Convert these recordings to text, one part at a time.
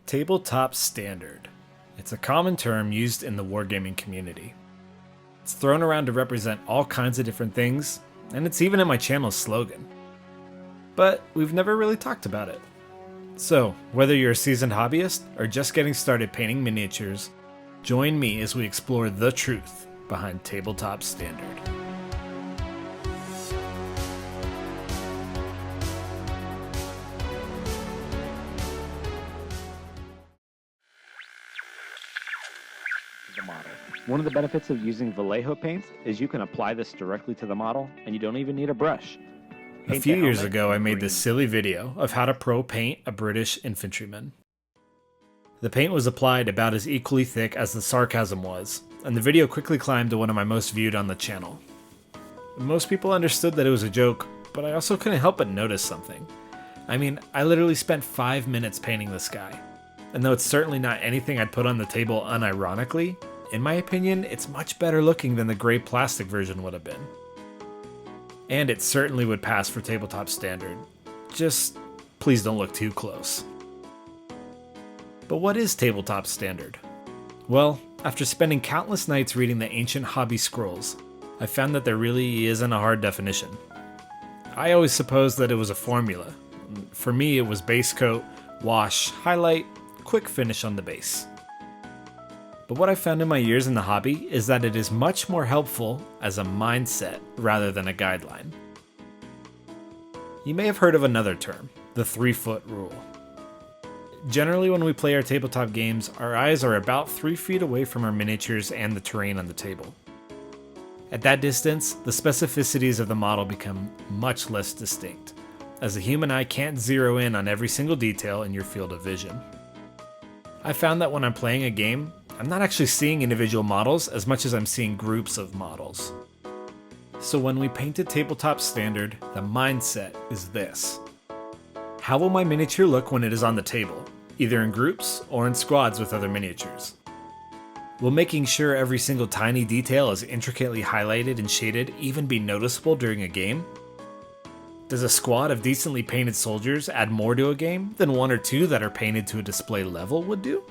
Tabletop Standard. It's a common term used in the wargaming community. It's thrown around to represent all kinds of different things, and it's even in my channel's slogan. But we've never really talked about it. So, whether you're a seasoned hobbyist or just getting started painting miniatures, join me as we explore the truth behind Tabletop Standard. The model. One of the benefits of using Vallejo paints is you can apply this directly to the model and you don't even need a brush. A few years ago, I made this silly video of how to pro paint a British infantryman. The paint was applied about as equally thick as the sarcasm was, and the video quickly climbed to one of my most viewed on the channel. Most people understood that it was a joke, but I also couldn't help but notice something. I mean, I literally spent 5 minutes painting this guy. And though it's certainly not anything I'd put on the table unironically, in my opinion, it's much better looking than the gray plastic version would have been. And it certainly would pass for Tabletop Standard. Just please don't look too close. But what is Tabletop Standard? Well, after spending countless nights reading the ancient hobby scrolls, I found that there really isn't a hard definition. I always supposed that it was a formula. For me, it was base coat, wash, highlight, quick finish on the base. But what I found in my years in the hobby is that it is much more helpful as a mindset rather than a guideline. You may have heard of another term, the 3-foot rule. Generally, when we play our tabletop games, our eyes are about 3 feet away from our miniatures and the terrain on the table. At that distance, the specificities of the model become much less distinct, as the human eye can't zero in on every single detail in your field of vision. I found that when I'm playing a game, I'm not actually seeing individual models as much as I'm seeing groups of models. So when we painted Tabletop Standard, the mindset is this. How will my miniature look when it is on the table, either in groups or in squads with other miniatures? Will making sure every single tiny detail is intricately highlighted and shaded even be noticeable during a game? Does a squad of decently painted soldiers add more to a game than 1 or 2 that are painted to a display level would do?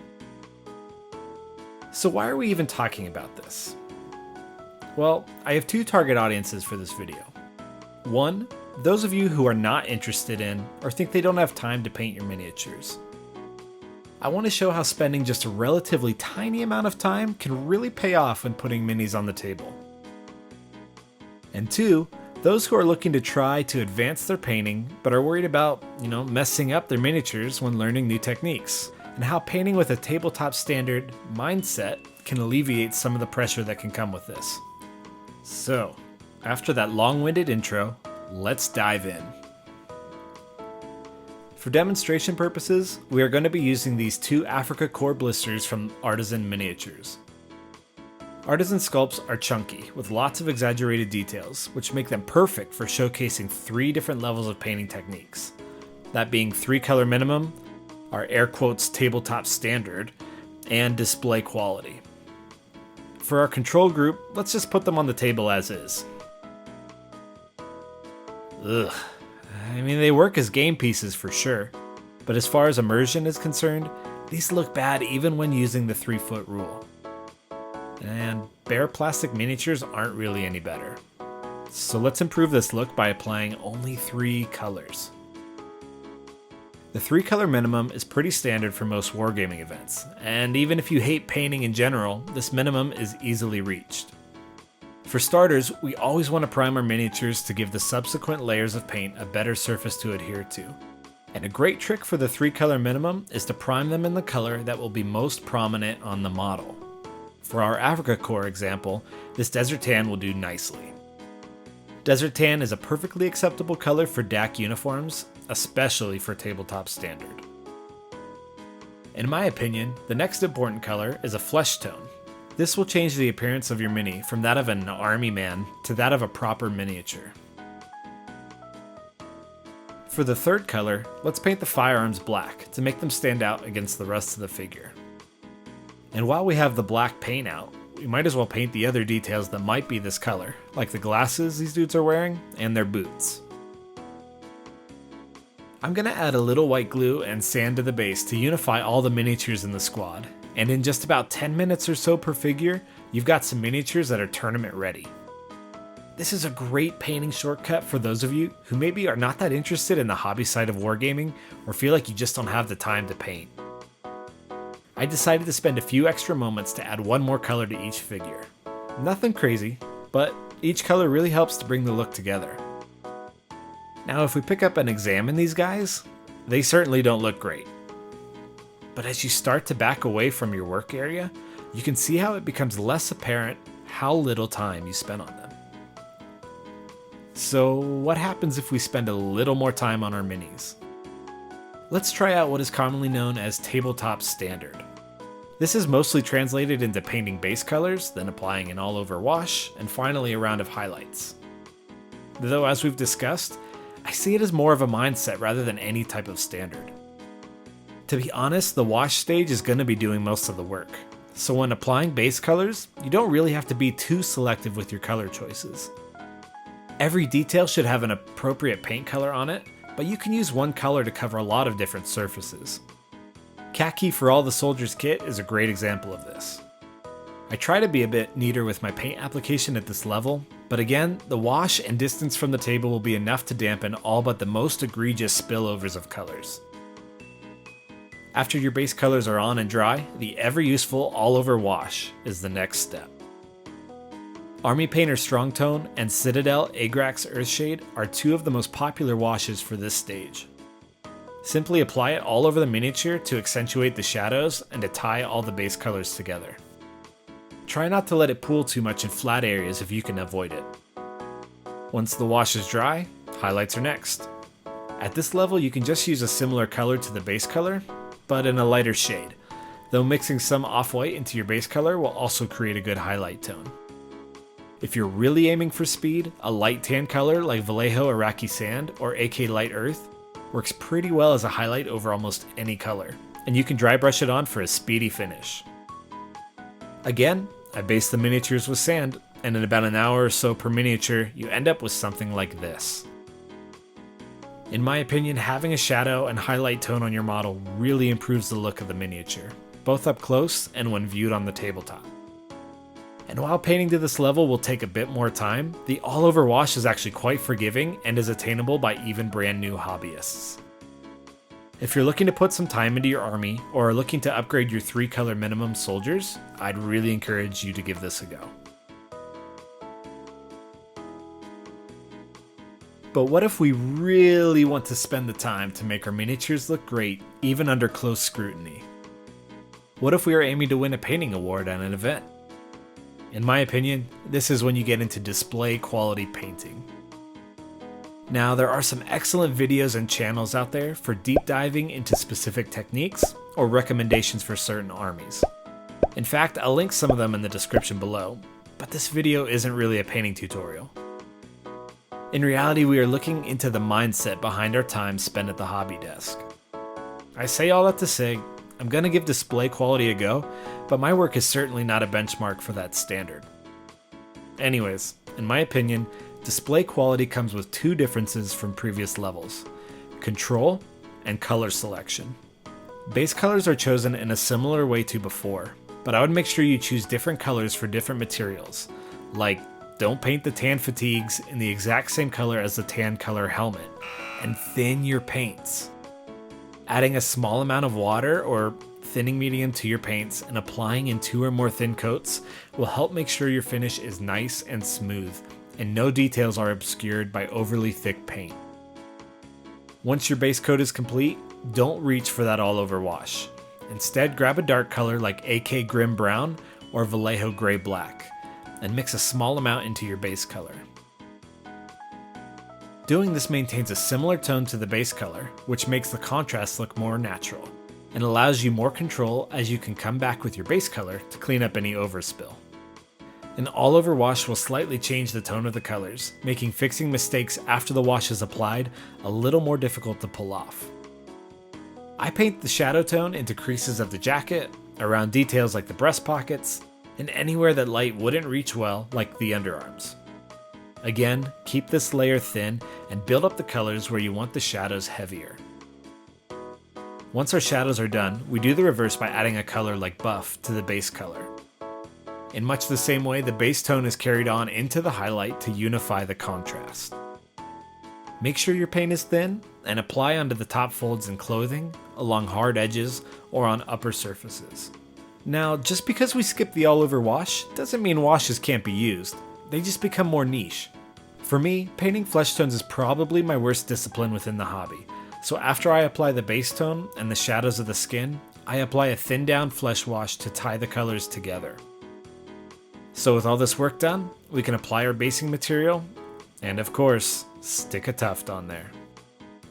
So why are we even talking about this? Well, I have 2 target audiences for this video. 1, those of you who are not interested in or think they don't have time to paint your miniatures. I want to show how spending just a relatively tiny amount of time can really pay off when putting minis on the table. And 2, those who are looking to try to advance their painting but are worried about, messing up their miniatures when learning new techniques, and how painting with a Tabletop Standard mindset can alleviate some of the pressure that can come with this. So, after that long-winded intro, let's dive in. For demonstration purposes, we are going to be using these 2 Africa core blisters from Artisan Miniatures. Artisan sculpts are chunky, with lots of exaggerated details, which make them perfect for showcasing 3 different levels of painting techniques. That being 3 color minimum, our air quotes Tabletop Standard, and display quality. For our control group, let's just put them on the table as is. Ugh. I mean, they work as game pieces for sure, but as far as immersion is concerned, these look bad even when using the 3-foot rule. And bare plastic miniatures aren't really any better. So let's improve this look by applying only 3 colors. The 3 color minimum is pretty standard for most wargaming events, and even if you hate painting in general, this minimum is easily reached. For starters, we always want to prime our miniatures to give the subsequent layers of paint a better surface to adhere to. And a great trick for the 3 color minimum is to prime them in the color that will be most prominent on the model. For our Africa core example, this desert tan will do nicely. Desert tan is a perfectly acceptable color for DAC uniforms, especially for Tabletop Standard. In my opinion, the next important color is a flesh tone. This will change the appearance of your mini from that of an army man to that of a proper miniature. For the 3rd color, let's paint the firearms black to make them stand out against the rest of the figure. And while we have the black paint out, we might as well paint the other details that might be this color, like the glasses these dudes are wearing and their boots. I'm going to add a little white glue and sand to the base to unify all the miniatures in the squad, and in just about 10 minutes or so per figure, you've got some miniatures that are tournament ready. This is a great painting shortcut for those of you who maybe are not that interested in the hobby side of wargaming or feel like you just don't have the time to paint. I decided to spend a few extra moments to add one more color to each figure. Nothing crazy, but each color really helps to bring the look together. Now if we pick up and examine these guys, they certainly don't look great. But as you start to back away from your work area, you can see how it becomes less apparent how little time you spent on them. So what happens if we spend a little more time on our minis? Let's try out what is commonly known as Tabletop Standard. This is mostly translated into painting base colors, then applying an all-over wash, and finally a round of highlights. Though as we've discussed, I see it as more of a mindset rather than any type of standard. To be honest, the wash stage is going to be doing most of the work, so when applying base colors, you don't really have to be too selective with your color choices. Every detail should have an appropriate paint color on it, but you can use one color to cover a lot of different surfaces. Khaki for all the soldiers kit is a great example of this. I try to be a bit neater with my paint application at this level, but again, the wash and distance from the table will be enough to dampen all but the most egregious spillovers of colors. After your base colors are on and dry, the ever-useful all-over wash is the next step. Army Painter Strong Tone and Citadel Agrax Earthshade are two of the most popular washes for this stage. Simply apply it all over the miniature to accentuate the shadows and to tie all the base colors together. Try not to let it pool too much in flat areas if you can avoid it. Once the wash is dry, highlights are next. At this level you can just use a similar color to the base color, but in a lighter shade, though mixing some off-white into your base color will also create a good highlight tone. If you're really aiming for speed, a light tan color like Vallejo Iraqi Sand or AK Light Earth works pretty well as a highlight over almost any color, and you can dry brush it on for a speedy finish. Again, I base the miniatures with sand, and in about an hour or so per miniature, you end up with something like this. In my opinion, having a shadow and highlight tone on your model really improves the look of the miniature, both up close and when viewed on the tabletop. And while painting to this level will take a bit more time, the all-over wash is actually quite forgiving and is attainable by even brand new hobbyists. If you're looking to put some time into your army, or are looking to upgrade your 3-color minimum soldiers, I'd really encourage you to give this a go. But what if we really want to spend the time to make our miniatures look great, even under close scrutiny? What if we are aiming to win a painting award at an event? In my opinion, this is when you get into display quality painting. Now, there are some excellent videos and channels out there for deep diving into specific techniques or recommendations for certain armies. In fact, I'll link some of them in the description below, but this video isn't really a painting tutorial. In reality, we are looking into the mindset behind our time spent at the hobby desk. I say all that to say, I'm going to give display quality a go, but my work is certainly not a benchmark for that standard. Anyways, in my opinion, display quality comes with two differences from previous levels: control and color selection. Base colors are chosen in a similar way to before, but I would make sure you choose different colors for different materials, like don't paint the tan fatigues in the exact same color as the tan color helmet, and thin your paints. Adding a small amount of water or thinning medium to your paints and applying in 2 or more thin coats will help make sure your finish is nice and smooth, and no details are obscured by overly thick paint. Once your base coat is complete, don't reach for that all-over wash. Instead, grab a dark color like AK Grim Brown or Vallejo Gray Black, and mix a small amount into your base color. Doing this maintains a similar tone to the base color, which makes the contrast look more natural, and allows you more control as you can come back with your base color to clean up any overspill. An all-over wash will slightly change the tone of the colors, making fixing mistakes after the wash is applied a little more difficult to pull off. I paint the shadow tone into creases of the jacket, around details like the breast pockets, and anywhere that light wouldn't reach well, like the underarms. Again, keep this layer thin and build up the colors where you want the shadows heavier. Once our shadows are done, we do the reverse by adding a color like buff to the base color. In much the same way, the base tone is carried on into the highlight to unify the contrast. Make sure your paint is thin and apply onto the top folds in clothing, along hard edges, or on upper surfaces. Now, just because we skip the all-over wash doesn't mean washes can't be used. They just become more niche. For me, painting flesh tones is probably my worst discipline within the hobby. So after I apply the base tone and the shadows of the skin, I apply a thin down flesh wash to tie the colors together. So with all this work done, we can apply our basing material, and of course, stick a tuft on there.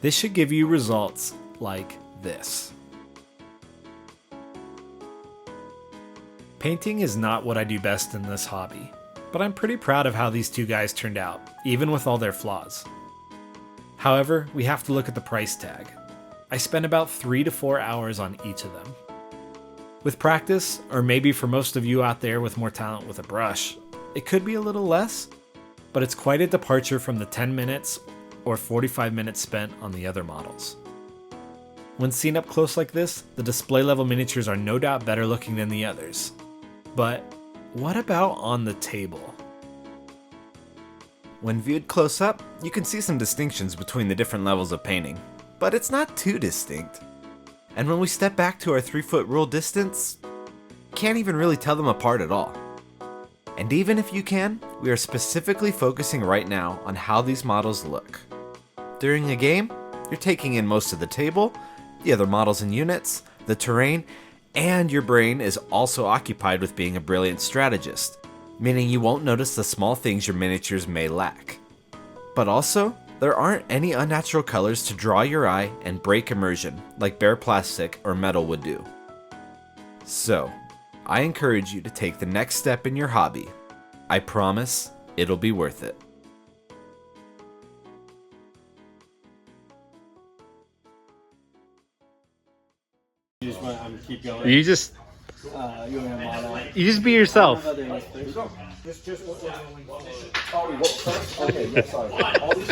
This should give you results like this. Painting is not what I do best in this hobby, but I'm pretty proud of how these two guys turned out, even with all their flaws. However, we have to look at the price tag. I spent about 3 to 4 hours on each of them. With practice, or maybe for most of you out there with more talent with a brush, it could be a little less, but it's quite a departure from the 10 minutes or 45 minutes spent on the other models. When seen up close like this, the display level miniatures are no doubt better looking than the others. But what about on the table? When viewed close up, you can see some distinctions between the different levels of painting, but it's not too distinct. And when we step back to our 3-foot rule distance, can't even really tell them apart at all. And even if you can, we are specifically focusing right now on how these models look. During a game, you're taking in most of the table, the other models and units, the terrain, and your brain is also occupied with being a brilliant strategist, meaning you won't notice the small things your miniatures may lack. But also, there aren't any unnatural colors to draw your eye and break immersion like bare plastic or metal would do. So, I encourage you to take the next step in your hobby. I promise it'll be worth it. You just want to keep going. You just be yourself. Okay, yeah, sorry. All these